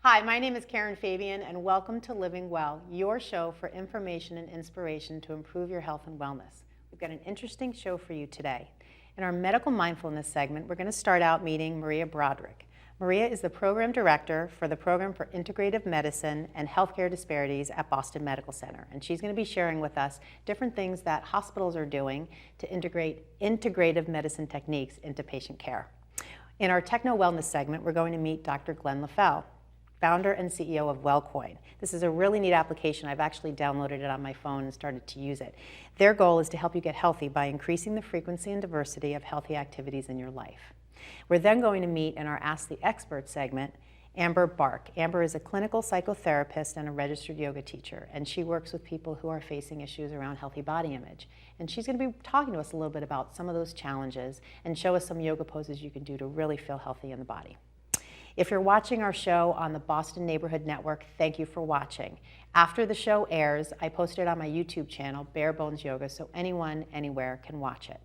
Hi, my name is Karen Fabian, and welcome to Living Well, your show for information and inspiration to improve your health and wellness. We've got an interesting show for you today. In our medical mindfulness segment, we're going to start out meeting Maria Broderick. Maria is the program director for the program for Integrative Medicine and Healthcare Disparities at Boston Medical Center, and she's going to be sharing with us different things that hospitals are doing to integrate integrative medicine techniques into patient care. In our Techno Wellness segment, we're going to meet Dr. Glenn Laffel, founder and CEO of Wellcoin. This is a really neat application. I've actually downloaded it on my phone and started to use it. Their goal is to help you get healthy by increasing the frequency and diversity of healthy activities in your life. We're then going to meet in our Ask the Expert segment, Barke. Amber is a clinical psychotherapist and a registered yoga teacher, and she works with people who are facing issues around healthy body image. And she's going to be talking to us a little bit about some of those challenges and show us some yoga poses you can do to really feel healthy in the body. If you're watching our show on the Boston Neighborhood Network, thank you for watching. After the show airs, I post it on my YouTube channel, Bare Bones Yoga, so anyone, anywhere can watch it.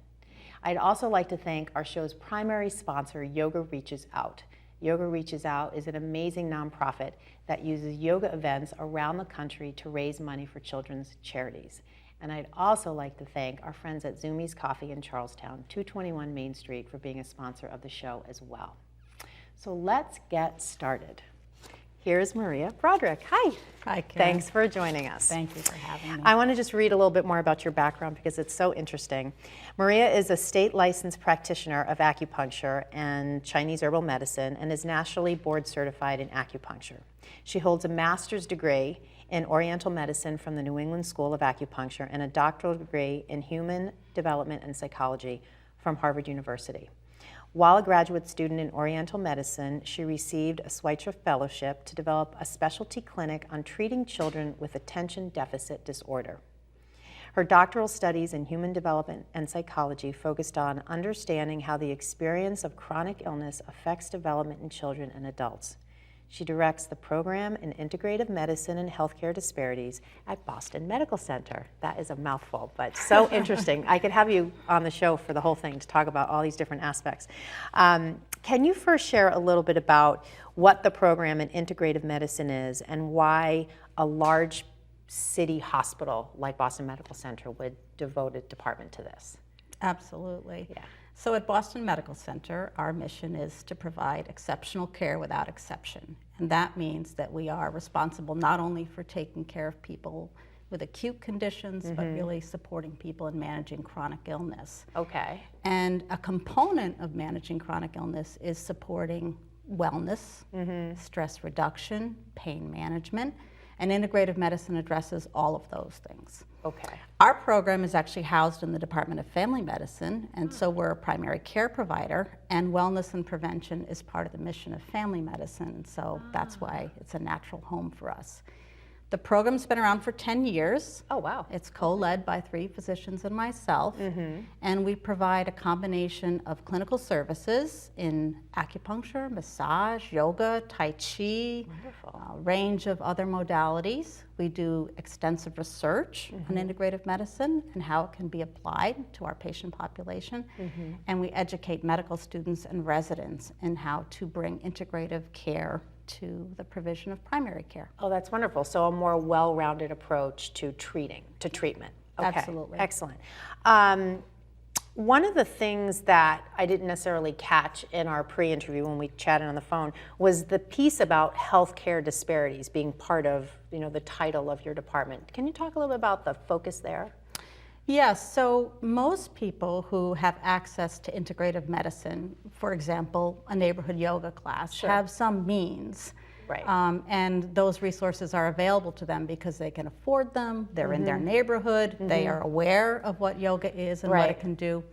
I'd also like to thank our show's primary sponsor, Yoga Reaches Out. Yoga Reaches Out is an amazing nonprofit that uses yoga events around the country to raise money for children's charities. And I'd also like to thank our friends at Zoomies Coffee in Charlestown, 221 Main Street, for being a sponsor of the show as well. So let's get started. Here's Maria Broderick. Hi. Hi, Karen. Thanks for joining us. Thank you for having me. I want to just read a little bit more about your background because it's so interesting. Maria is a state licensed practitioner of acupuncture and Chinese herbal medicine and is nationally board certified in acupuncture. She holds a master's degree in Oriental medicine from the New England School of Acupuncture and a doctoral degree in human development and psychology from Harvard University. While a graduate student in Oriental medicine, she received a Schweitzer Fellowship to develop a specialty clinic on treating children with attention deficit disorder. Her doctoral studies in human development and psychology focused on understanding how the experience of chronic illness affects development in children and adults. She directs the program in Integrative Medicine and Healthcare Disparities at Boston Medical Center. That is a mouthful, but so interesting. I could have you on the show for the whole thing to talk about all these different aspects. Can you first share a little bit about what the program in Integrative Medicine is and why a large city hospital like Boston Medical Center would devote a department to this? Absolutely. Yeah. So at Boston Medical Center, our mission is to provide exceptional care without exception. And that means that we are responsible not only for taking care of people with acute conditions, but really supporting people in managing chronic illness. Okay. And a component of managing chronic illness is supporting wellness, stress reduction, pain management, and integrative medicine addresses all of those things. Okay. Our program is actually housed in the Department of Family Medicine, and so we're a primary care provider, and wellness and prevention is part of the mission of family medicine, and so that's why it's a natural home for us. The program's been around for 10 years. Oh, wow. It's co-led by 3 physicians and myself, and we provide a combination of clinical services in acupuncture, massage, yoga, tai chi, a range of other modalities. We do extensive research on integrative medicine and how it can be applied to our patient population, and we educate medical students and residents in how to bring integrative care to the provision of primary care. Oh, that's wonderful. So a more well-rounded approach to treatment. Okay. Absolutely. Excellent. One of the things that I didn't necessarily catch in our pre-interview when we chatted on the phone was the piece about healthcare disparities being part of, the title of your department. Can you talk a little bit about the focus there? Yes, so most people who have access to integrative medicine, for example, a neighborhood yoga class, have some means. Right. And those resources are available to them because they can afford them, they're in their neighborhood, they are aware of what yoga is and what it can do.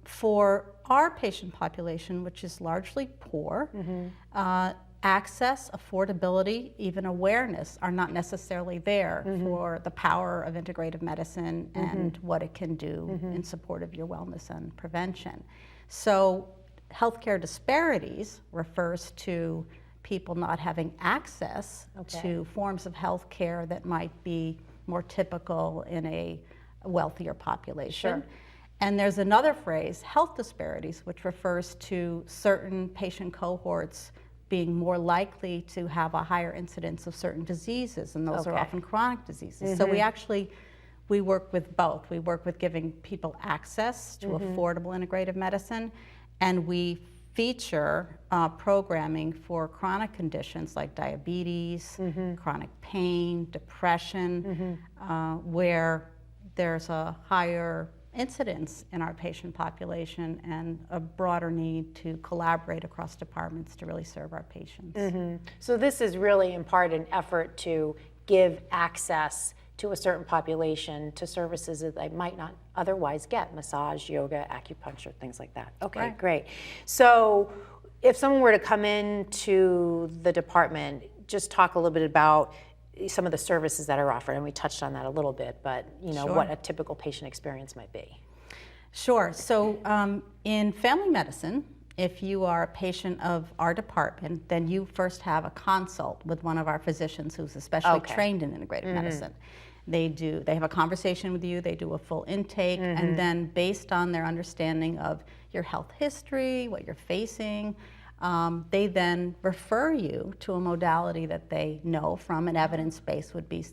For our patient population, which is largely poor, access, affordability, even awareness are not necessarily there for the power of integrative medicine and what it can do in support of your wellness and prevention. So healthcare disparities refers to people not having access to forms of health care that might be more typical in a wealthier population. And there's another phrase, health disparities, which refers to certain patient cohorts being more likely to have a higher incidence of certain diseases, and those are often chronic diseases. So we work with both. We work with giving people access to affordable integrative medicine, and we feature programming for chronic conditions like diabetes, chronic pain, depression, where there's a higher incidence in our patient population and a broader need to collaborate across departments to really serve our patients. So this is really in part an effort to give access to a certain population to services that they might not otherwise get: massage, yoga, acupuncture, things like that. Okay, great. So if someone were to come into the department, just talk a little bit about some of the services that are offered, and we touched on that a little bit, but what a typical patient experience might be. Sure. So in family medicine, if you are a patient of our department, then you first have a consult with one of our physicians who's especially trained in integrative medicine. They have a conversation with you, they do a full intake, and then based on their understanding of your health history, what you're facing, they then refer you to a modality that they know from an evidence base would be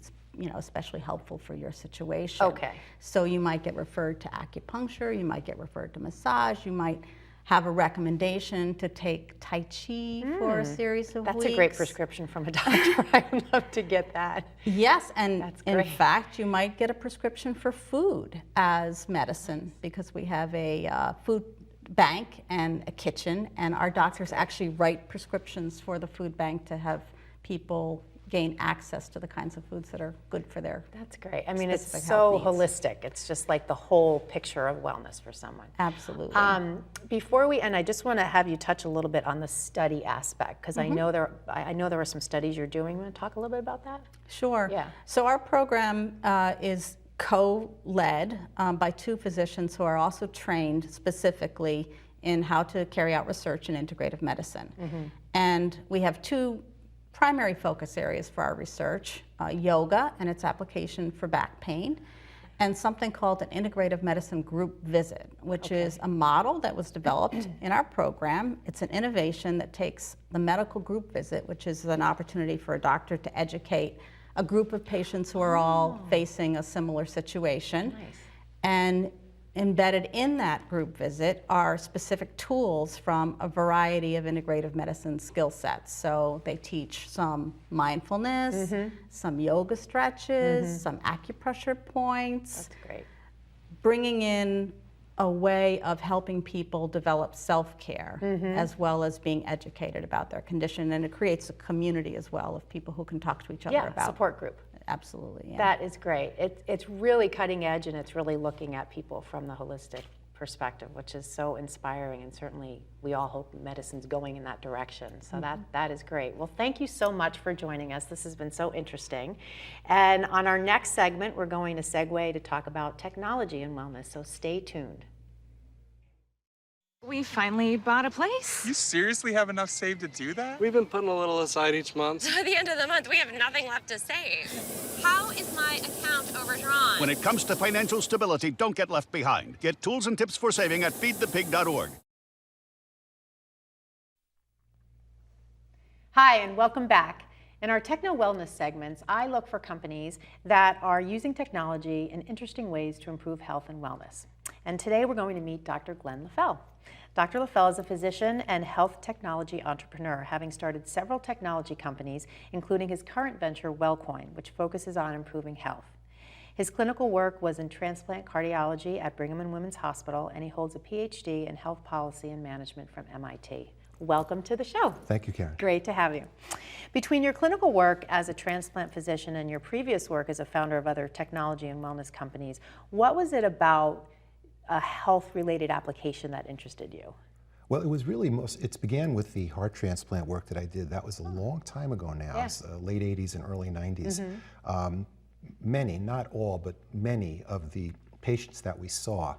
especially helpful for your situation. Okay. So you might get referred to acupuncture, you might get referred to massage, you might have a recommendation to take Tai Chi for a series of weeks. That's a great prescription from a doctor. I would love to get that. Yes, and in fact, you might get a prescription for food as medicine, because we have a food bank and a kitchen, and our doctors actually write prescriptions for the food bank to have people gain access to the kinds of foods that are good for their That's great. I mean, it's so holistic. It's just like the whole picture of wellness for someone. Absolutely. Before we end, I just want to have you touch a little bit on the study aspect, because I know there are some studies you're doing. You want to talk a little bit about that? Sure. Yeah. So our program is co-led by two physicians who are also trained specifically in how to carry out research in integrative medicine. And we have two primary focus areas for our research: yoga and its application for back pain, and something called an integrative medicine group visit, which is a model that was developed in our program. It's an innovation that takes the medical group visit, which is an opportunity for a doctor to educate a group of patients who are all facing a similar situation. And embedded in that group visit are specific tools from a variety of integrative medicine skill sets. So they teach some mindfulness, some yoga stretches, some acupressure points. That's great. Bringing in a way of helping people develop self-care as well as being educated about their condition, and it creates a community as well of people who can talk to each other about. Support group. Absolutely. Yeah. That is great. It's really cutting edge, and it's really looking at people from the holistic perspective, which is so inspiring, and certainly we all hope medicine's going in that direction. So that is great. Well, thank you so much for joining us. This has been so interesting. And on our next segment, we're going to segue to talk about technology and wellness, so stay tuned. We finally bought a place. You seriously have enough saved to do that? We've been putting a little aside each month. So at the end of the month, we have nothing left to save. How is my account overdrawn? When it comes to financial stability, don't get left behind. Get tools and tips for saving at feedthepig.org. Hi, and welcome back. In our Techno Wellness segments, I look for companies that are using technology in interesting ways to improve health and wellness. And today we're going to meet Dr. Glenn Laffel. Dr. Laffel is a physician and health technology entrepreneur, having started several technology companies, including his current venture, Wellcoin, which focuses on improving health. His clinical work was in transplant cardiology at Brigham and Women's Hospital, and he holds a PhD in health policy and management from MIT. Welcome to the show. Thank you, Karen. Great to have you. Between your clinical work as a transplant physician and your previous work as a founder of other technology and wellness companies, what was it about a health-related application that interested you? Well, it was really it began with the heart transplant work that I did. That was a long time ago now. Yeah. It was, late 80s and early 90s. Many, not all, but many of the patients that we saw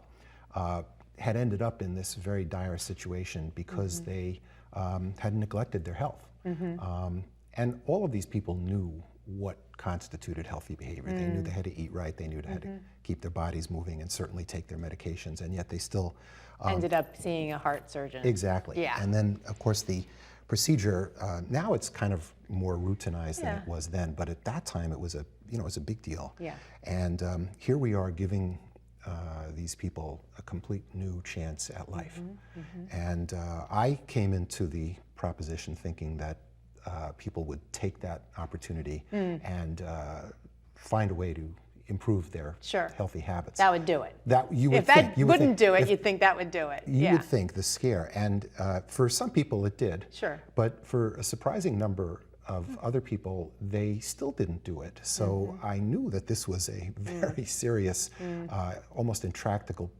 had ended up in this very dire situation because they had neglected their health. And all of these people knew what constituted healthy behavior. They knew they had to eat right, they knew they had to keep their bodies moving and certainly take their medications, and yet they still ended up seeing a heart surgeon. Exactly. Yeah. And then, of course, the procedure. Now it's kind of more routinized than Yeah. it was then, but at that time it was a big deal. Yeah. And here we are giving these people a complete new chance at life. And I came into the proposition thinking that people would take that opportunity and find a way to improve their healthy habits. That would do it. That you would If think. that You would wouldn't think, do it, if- you'd think that would do it. you Yeah. would think the scare, and for some people it did. Sure. But for a surprising number of other people, they still didn't do it. So I knew that this was a very serious, almost intractable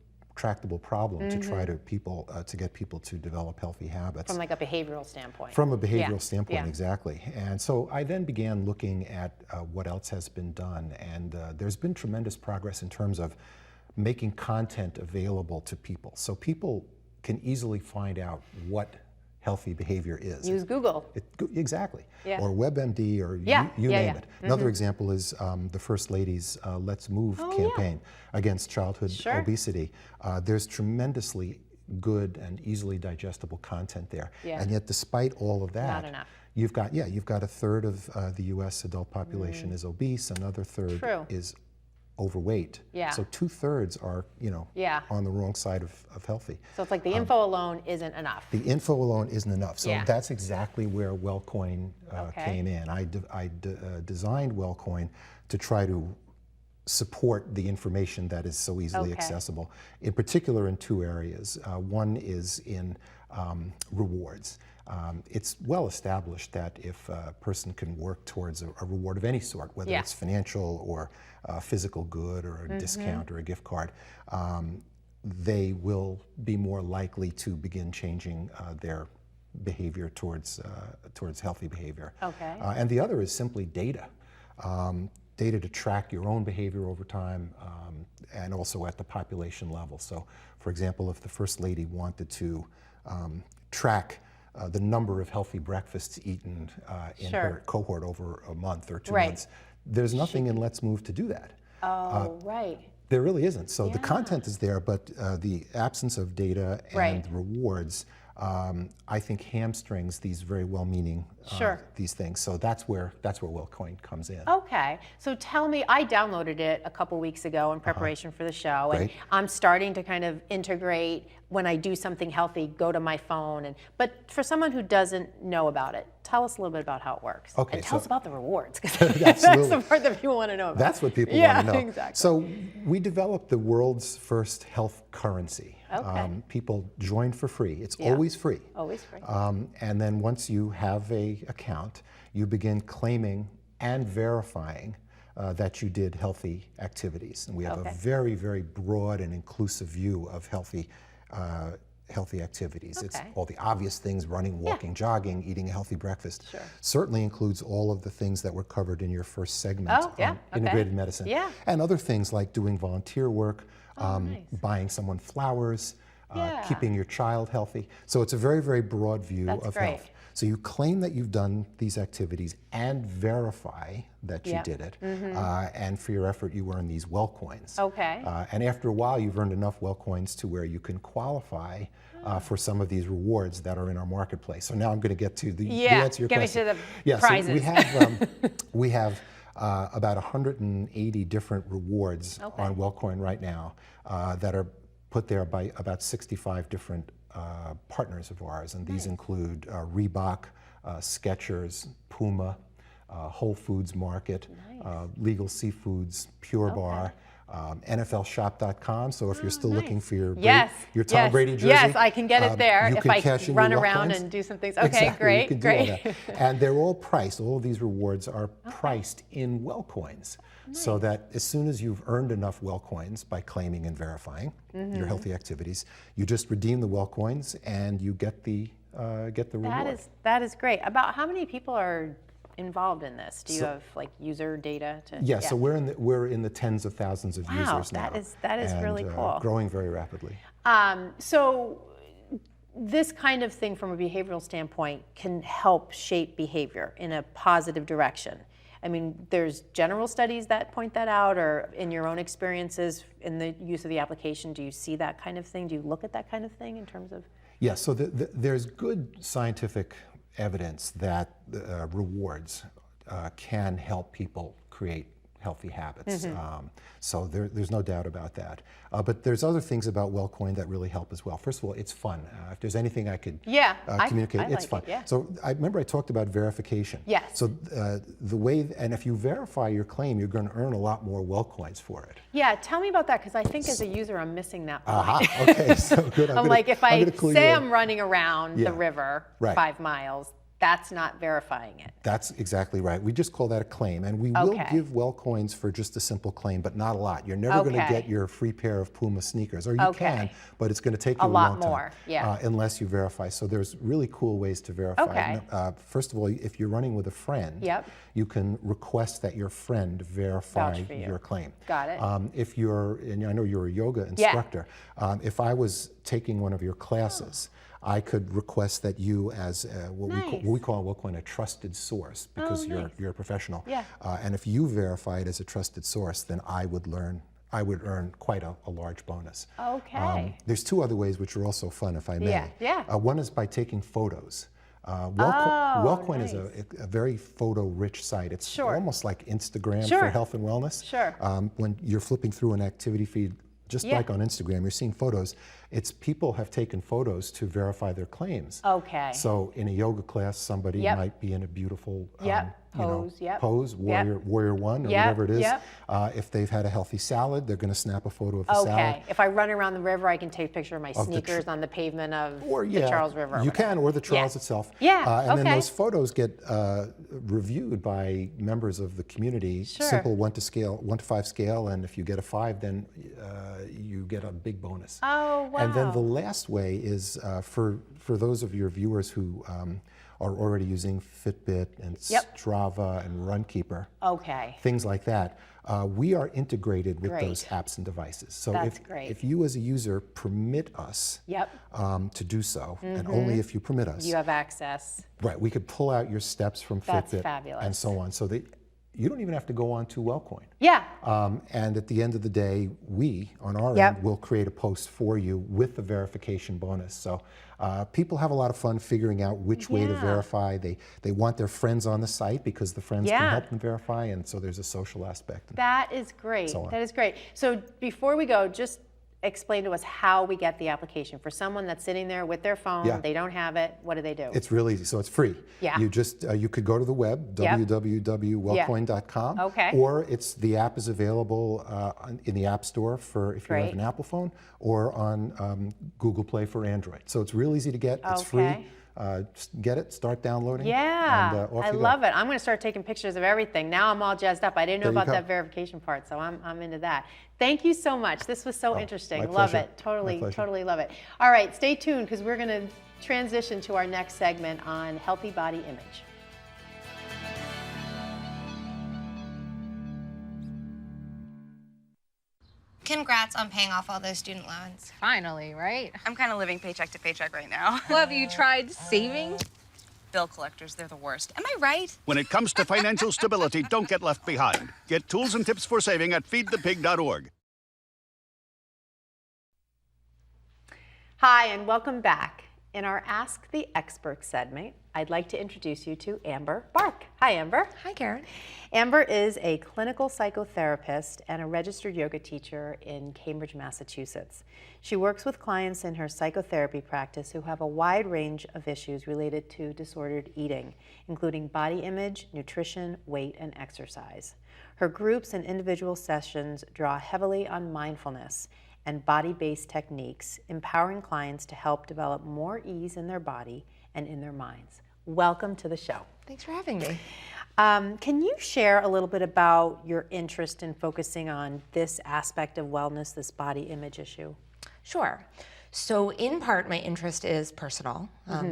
problem to try to get people to develop healthy habits. From like a behavioral standpoint. From a behavioral Yeah. standpoint, Yeah. exactly. And so I then began looking at what else has been done, and there's been tremendous progress in terms of making content available to people. So people can easily find out what healthy behavior is. Use Google. Exactly. Yeah. Or WebMD, or Yeah, you yeah, name yeah. it. Another example is the First Lady's Let's Move campaign against childhood Sure. obesity. There's tremendously good and easily digestible content there. Yeah. And yet despite all of that, Not enough. you've got a third of the US adult population is obese, another third True. is overweight. Yeah. So 2/3 are, Yeah. on the wrong side of healthy. So it's like the info alone isn't enough. The info alone isn't enough. So Yeah. that's exactly where Wellcoin Okay. came in. I designed Wellcoin to try to support the information that is so easily Okay. accessible, in particular in two areas. One is in rewards. It's well established that if a person can work towards a reward of any sort, whether Yeah. it's financial or physical good or a discount or a gift card, they will be more likely to begin changing their behavior towards healthy behavior. Okay. And the other is simply data. Data to track your own behavior over time, and also at the population level. So, for example, if the First Lady wanted to track the number of healthy breakfasts eaten in Sure. her cohort over a month or 2 Right. months, there's nothing in Let's Move to do that. Oh, right. There really isn't. So the Yeah. content is there, but the absence of data and Right. rewards, I think, hamstrings these very well-meaning Sure. these things. So that's where Wellcoin comes in. Okay, so tell me, I downloaded it a couple weeks ago in preparation for the show, and Great. I'm starting to kind of integrate when I do something healthy, go to my phone. But for someone who doesn't know about it, tell us a little bit about how it works. Okay, and tell so- us about the rewards, because that's Absolutely. the part that people want to know about. That's what people yeah, want to know. Exactly. So we developed the world's first health currency. Okay. People join for free. It's Yeah. always free. Always free. And then once you have a account, you begin claiming and verifying that you did healthy activities. And we have Okay. a very, very broad and inclusive view of healthy activities. It's Okay. all the obvious things: running, walking, jogging, eating a healthy breakfast. Sure. Certainly includes all of the things that were covered in your first segment Oh, yeah, on okay. integrated medicine. Yeah. And other things like doing volunteer work, nice. buying someone flowers, Yeah. keeping your child healthy. So it's a very, very broad view That's of great. health. So you claim that you've done these activities and verify that you Yeah. did it. And for your effort, you earn these Wellcoins. Okay. And after a while, you've earned enough Wellcoins to where you can qualify for some of these rewards that are in our marketplace. So now I'm going to get to the answer to your get me question. to the Yeah, prizes. so we have about 180 different rewards Okay. on Wellcoin right now that are put there by about 65 different partners of ours, and these include Reebok, Skechers, Puma, Whole Foods Market, Legal Seafoods, Pure Bar, NFLshop.com. So if you're still looking for your Yes. your Tom yes, Brady jersey, yes, I can get it there you if can I cash in run your around Wellcoins. and do some things. Okay, Exactly, great, you can do all great. that. And they're all priced. All of these rewards are priced in Wellcoins, so that as soon as you've earned enough Wellcoins by claiming and verifying your healthy activities, you just redeem the Wellcoins and you get the reward. That is great. About how many people are involved in this? Do you have like user data to? Yeah, so we're in the tens of thousands of Wow, users now. that is and, really cool. Growing very rapidly. So this kind of thing from a behavioral standpoint can help shape behavior in a positive direction. I mean, there's general studies that point that out, or in your own experiences in the use of the application, do you see that kind of thing? Do you look at that kind of thing in terms of? Yeah, so there's good scientific evidence that rewards can help people create healthy habits. So there's no doubt about that. But there's other things about Wellcoin that really help as well. First of all, it's fun. If there's anything I could communicate, it's fun. So I remember I talked about verification. Yes. So the way, and if you verify your claim, you're going to earn a lot more Wellcoins for it. Yeah, tell me about that, because I think as a user I'm missing that point. Okay, so good. I'm like, if I say I'm running around the river 5 miles, that's not verifying it. That's exactly right. We just call that a claim, and we will give Wellcoins for just a simple claim, but not a lot. You're never going to get your free pair of Puma sneakers, or you can, but it's going to take you a long time, unless you verify. So there's really cool ways to verify. First of all, if you're running with a friend, you can request that your friend verify your claim. Got it. If you're, and I know you're a yoga instructor, if I was taking one of your classes, I could request that you, as what we call Wellcoin, a trusted source, because you're a professional. And if you verify it as a trusted source, then I would earn quite a large bonus. There's 2 other ways which are also fun, if I may. One is by taking photos. Wellcoin is a very photo-rich site. It's almost like Instagram for health and wellness. When you're flipping through an activity feed, just like on Instagram, you're seeing photos. It's people have taken photos to verify their claims. So in a yoga class, somebody might be in a beautiful pose, warrior one, or whatever it is. If they've had a healthy salad, they're going to snap a photo of the salad. If I run around the river, I can take a picture of my sneakers on the pavement of the Charles River. You can, or the Charles itself. And then those photos get reviewed by members of the community. Simple 1 to 5 scale, and if you get a 5, then you get a big bonus. And then the last way is for those of your viewers who are already using Fitbit and Strava and Runkeeper, things like that. We are integrated with those apps and devices. So if you as a user permit us to do so, and only if you permit us, you have access. Right, we could pull out your steps from Fitbit fabulous. And so on. So that you don't even have to go on to Wellcoin. And at the end of the day, we, on our end, will create a post for you with the verification bonus. So people have a lot of fun figuring out which way to verify. They want their friends on the site because the friends can help them verify, and so there's a social aspect. That is great. That is great. So before we go, just explain to us how we get the application. For someone that's sitting there with their phone, they don't have it, what do they do? It's real easy. So it's free. You just you could go to the web, www.wellcoin.com, or the app is available in the App Store for if you have an Apple phone, or on Google Play for Android. So it's real easy to get. It's free. Just get it, start downloading. And, I love it. I'm going to start taking pictures of everything. Now I'm all jazzed up. I didn't know about that verification part, so I'm into that. Thank you so much. This was so interesting. Love it. Totally love it. All right, stay tuned, because we're going to transition to our next segment on healthy body image. Congrats on paying off all those student loans. Finally, right? I'm kind of living paycheck to paycheck right now. Well, have you tried saving? Bill collectors, they're the worst. Am I right? When it comes to financial stability, don't get left behind. Get tools and tips for saving at feedthepig.org. Hi, and welcome back. In our Ask the Expert segment, I'd like to introduce you to Amber Barke. Hi, Amber. Hi, Karen. Amber is a clinical psychotherapist and a registered yoga teacher in Cambridge, Massachusetts. She works with clients in her psychotherapy practice who have a wide range of issues related to disordered eating, including body image, nutrition, weight, and exercise. Her groups and individual sessions draw heavily on mindfulness and body-based techniques, empowering clients to help develop more ease in their body and in their minds. Welcome to the show. Thanks for having me. Can you share a little bit about your interest in focusing on this aspect of wellness, this body image issue? Sure. So in part, my interest is personal,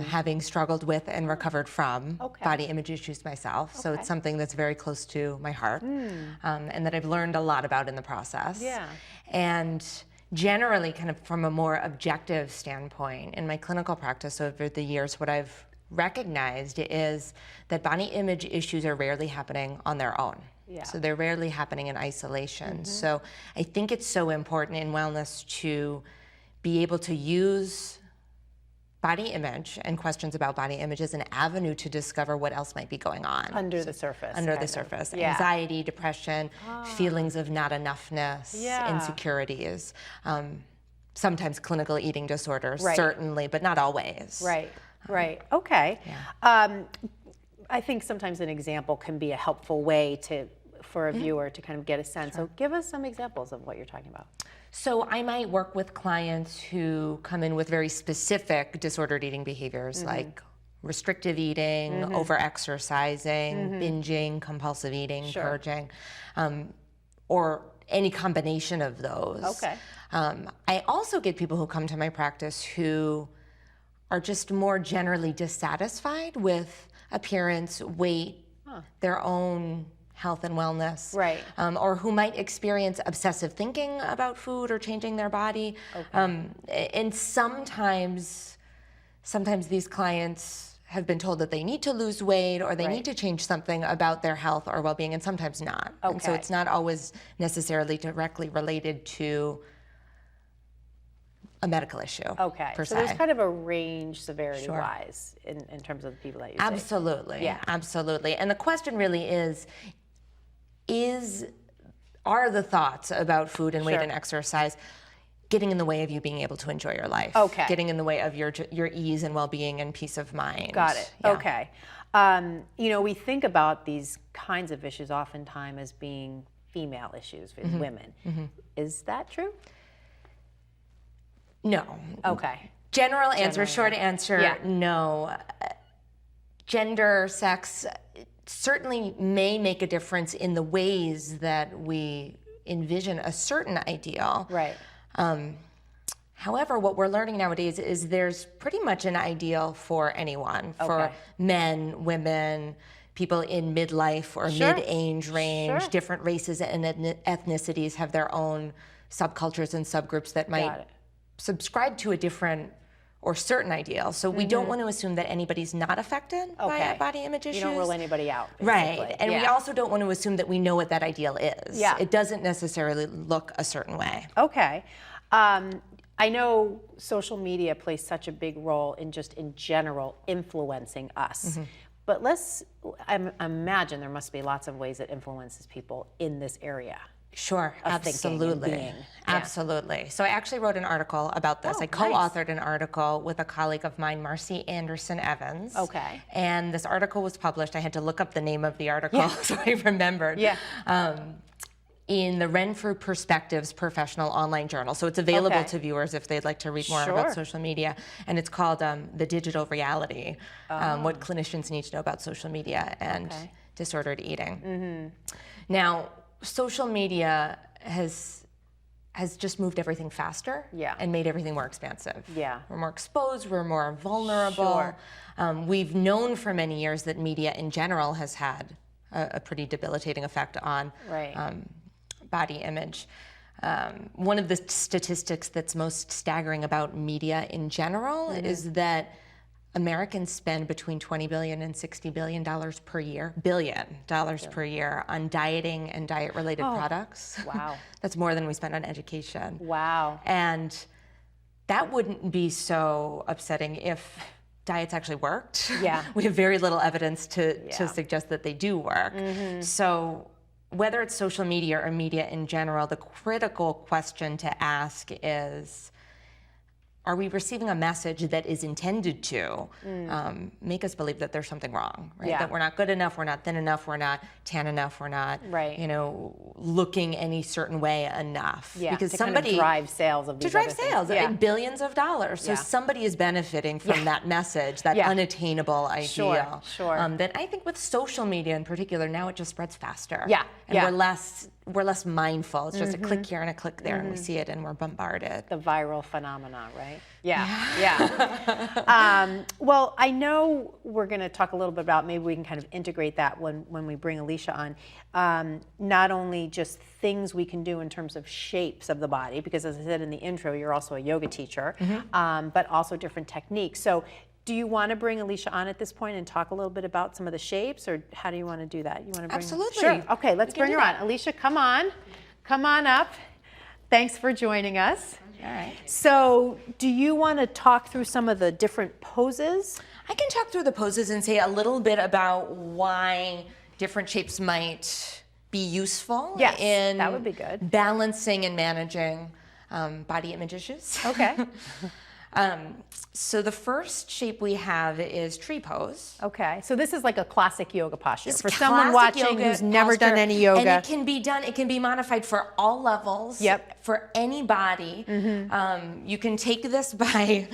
having struggled with and recovered from body image issues myself. So it's something that's very close to my heart and that I've learned a lot about in the process. And generally, kind of from a more objective standpoint, in my clinical practice over the years, what I've recognized is that body image issues are rarely happening on their own. So they're rarely happening in isolation. So I think it's so important in wellness to be able to use body image and questions about body image as an avenue to discover what else might be going on. Under the surface. Under the surface. Yeah. Anxiety, depression, feelings of not enoughness, Yeah. insecurities, sometimes clinical eating disorders, Right. certainly, but not always. Right, right. Okay. I think sometimes an example can be a helpful way for a viewer to kind of get a sense. So give us some examples of what you're talking about. So I might work with clients who come in with very specific disordered eating behaviors like restrictive eating, over-exercising, binging, compulsive eating, purging, or any combination of those. Okay. I also get people who come to my practice who are just more generally dissatisfied with appearance, weight, their own health and wellness, Right. or who might experience obsessive thinking about food or changing their body. And sometimes these clients have been told that they need to lose weight or they need to change something about their health or well-being, and sometimes not. And so it's not always necessarily directly related to a medical issue. Okay. Per So se. there's kind of a range severity-wise in terms of the people that you see. Absolutely. Yeah. Absolutely. And the question really are the thoughts about food and weight and exercise getting in the way of you being able to enjoy your life? Okay. Getting in the way of your ease and well-being and peace of mind. Got it. Yeah. Okay. We think about these kinds of issues oftentimes as being female issues with women. Is that true? No. Okay. General answer, short answer, Yeah. no. Gender, sex certainly may make a difference in the ways that we envision a certain ideal. Right. However, what we're learning nowadays is there's pretty much an ideal for anyone, for men, women, people in midlife or mid-age range. Different races and ethnicities have their own subcultures and subgroups that might subscribe to a different or certain ideal. So we don't want to assume that anybody's not affected by body image issues. You don't rule anybody out. Right. And we also don't want to assume that we know what that ideal is. Yeah. It doesn't necessarily look a certain way. Okay. I know social media plays such a big role in general influencing us. But I imagine there must be lots of ways it influences people in this area. Sure, of thinking and absolutely. being. Absolutely. So I actually wrote an article about this. I co-authored an article with a colleague of mine, Marcy Anderson Evans. Okay. And this article was published. I had to look up the name of the article so I remembered. In the Renfrew Perspectives Professional Online Journal. So it's available to viewers if they'd like to read more about social media. And it's called The Digital Reality, What Clinicians Need to Know About Social Media and Disordered Eating. Now, social media has just moved everything faster and made everything more expansive. We're more exposed, we're more vulnerable. We've known for many years that media in general has had a pretty debilitating effect on body image. One of the statistics that's most staggering about media in general is that Americans spend between $20 billion and $60 billion per year, per year on dieting and diet-related products. Wow. That's more than we spend on education. Wow. And that wouldn't be so upsetting if diets actually worked. We have very little evidence to suggest that they do work. So whether it's social media or media in general, the critical question to ask is, are we receiving a message that is intended to make us believe that there's something wrong, right? That we're not good enough, we're not thin enough, we're not tan enough, we're not, looking any certain way enough. Because somebody kind of drive sales of these to drive sales, billions of dollars. So somebody is benefiting from that message, that unattainable ideal. That I think with social media in particular, now it just spreads faster. And we're less mindful. It's just a click here and a click there, and we see it and we're bombarded. The viral phenomenon, right? Well, I know we're going to talk a little bit about, maybe we can kind of integrate that when we bring Alicia on. Not only just things we can do in terms of shapes of the body, because as I said in the intro, you're also a yoga teacher, but also different techniques. So do you want to bring Alicia on at this point and talk a little bit about some of the shapes, or how do you want to do that? You want to bring Absolutely. Sure. Okay, let's bring her on. Alicia, come on up. Thanks for joining us. All right. So do you want to talk through some of the different poses? I can talk through the poses and say a little bit about why different shapes might be useful Yes, in that would be good. balancing and managing body image issues. Okay. So the first shape we have is tree pose. Okay, so this is like a classic yoga posture It's for someone classic watching yoga who's never done posture, any yoga. And it can be done, it can be modified for all levels, Yep. for any body. You can take this by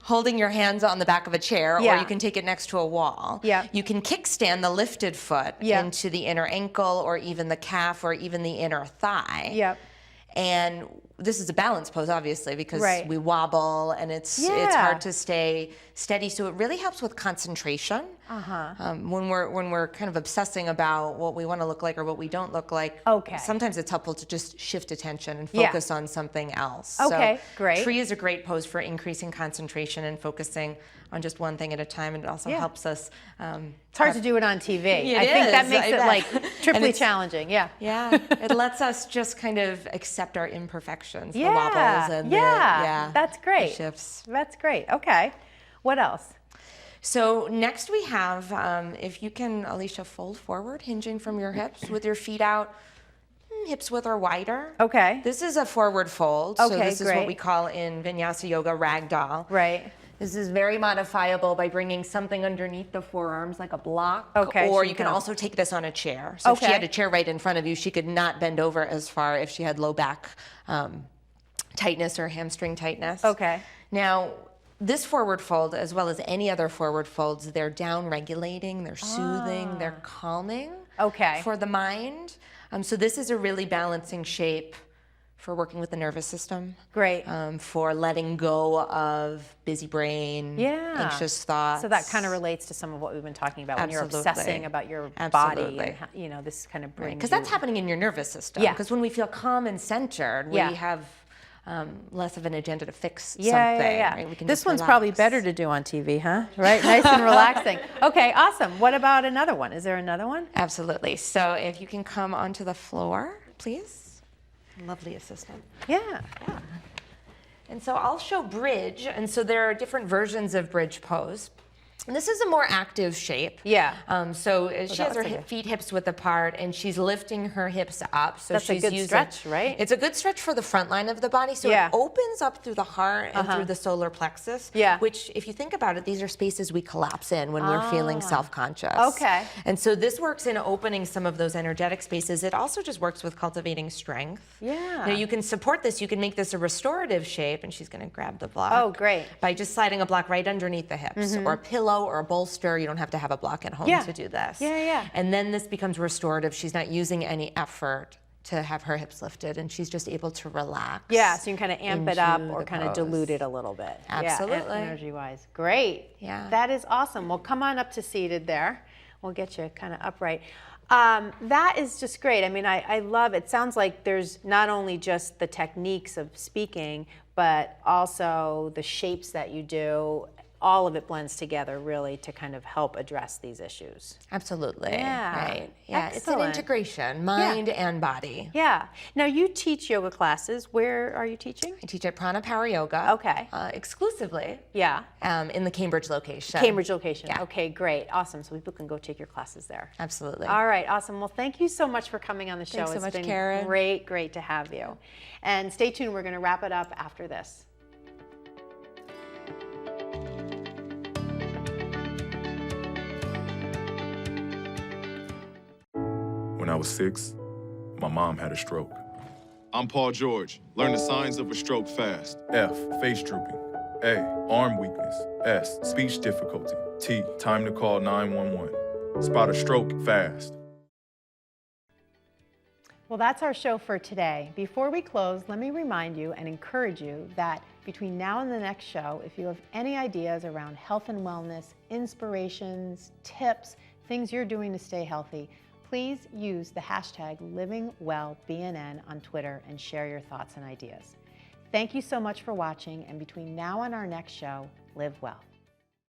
holding your hands on the back of a chair, Yeah. or you can take it next to a wall. Yep. You can kickstand the lifted foot Yep. into the inner ankle, or even the calf, or even the inner thigh. Yep. And this is a balance pose, obviously, because Right. we wobble and it's Yeah. hard to stay steady. So it really helps with concentration. When we're kind of obsessing about what we want to look like or what we don't look like. Okay. Sometimes it's helpful to just shift attention and Yeah. focus on something else. Okay, so great. Tree is a great pose for increasing concentration and focusing on just one thing at a time, and it also Yeah. helps us. It's hard to do it on TV. It I think that is, makes I it bet. like And triply it's- challenging. Yeah. Yeah, it lets us just kind of accept our imperfections, the Yeah. wobbles and Yeah. the That's great. shifts. That's great. Okay. What else? So next we have, if you can, Alicia, fold forward, hinging from your hips with your feet out, hips width or wider. Okay. This is a forward fold. So Okay, this is what great. we call in Vinyasa Yoga ragdoll. Right. This is very modifiable by bringing something underneath the forearms like a block. Okay, Or so you can also take this on a chair. So if she Okay. had a chair right in front of you, she could not bend over as far if she had low back tightness or hamstring tightness. Okay. Now, this forward fold, as well as any other forward folds, they're down regulating, they're soothing, they're calming Okay. for the mind. So this is a really balancing shape for working with the nervous system. Great. For letting go of busy brain, Yeah. anxious thoughts. So that kind of relates to some of what we've been talking about when you're Absolutely. obsessing about your body Absolutely. and how, you know, this kind of brings Because that's you- happening in your nervous system. Yeah. Because when we feel calm and centered, Yeah. we have less of an agenda to fix Yeah, something. yeah. Right? We can This just one's probably relax. better to do on TV, huh? Right? Nice and relaxing. Okay, awesome. What about another one? Is there another one? Absolutely. So if you can come onto the floor, please. Lovely assistant. Yeah. And so I'll show bridge. And so there are different versions of bridge pose. And this is a more active shape. Yeah. So she that has her looks like feet hips width apart, and she's lifting her hips up. So That's a she's good using, stretch, right? It's a good stretch for the front line of the body. So Yeah. it opens up through the heart and through the solar plexus. Yeah. Which, if you think about it, these are spaces we collapse in when we're feeling self-conscious. Okay. And so this works in opening some of those energetic spaces. It also just works with cultivating strength. Yeah. Now you can support this. You can make this a restorative shape, and she's going to grab the block. Oh, great. By just sliding a block right underneath the hips, or a pillow or a bolster. You don't have to have a block at home Yeah. to do this. Yeah, yeah. And then this becomes restorative. She's not using any effort to have her hips lifted, and she's just able to relax. Yeah, so you can kind of amp it up into or the kind of pose. dilute it a little bit. Absolutely. Yeah, energy-wise. Great. Yeah. That is awesome. Well, come on up to seated there. We'll get you kind of upright. That is just great. I mean, I love it. Sounds like there's not only just the techniques of speaking, but also the shapes that you do. All of it blends together really to kind of help address these issues. Absolutely. Yeah. Right. Yeah. It's Excellent. an integration, mind and body. Yeah. Now you teach yoga classes. Where are you teaching? I teach at Prana Power Yoga. Okay. Exclusively. Yeah. In the Cambridge location. Cambridge location. Yeah. Okay, great. Awesome. So people can go take your classes there. Absolutely. All right, awesome. Well, thank you so much for coming on the show. Thanks so It's much, been Karen. great to have you. And stay tuned. We're going to wrap it up after this. When I was 6, my mom had a stroke. I'm Paul George. Learn the signs of a stroke fast. F, face drooping. A, arm weakness. S, speech difficulty. T, time to call 911. Spot a stroke fast. Well, that's our show for today. Before we close, let me remind you and encourage you that between now and the next show, if you have any ideas around health and wellness, inspirations, tips, things you're doing to stay healthy, please use the hashtag LivingWellBNN on Twitter and share your thoughts and ideas. Thank you so much for watching, and between now and our next show, live well.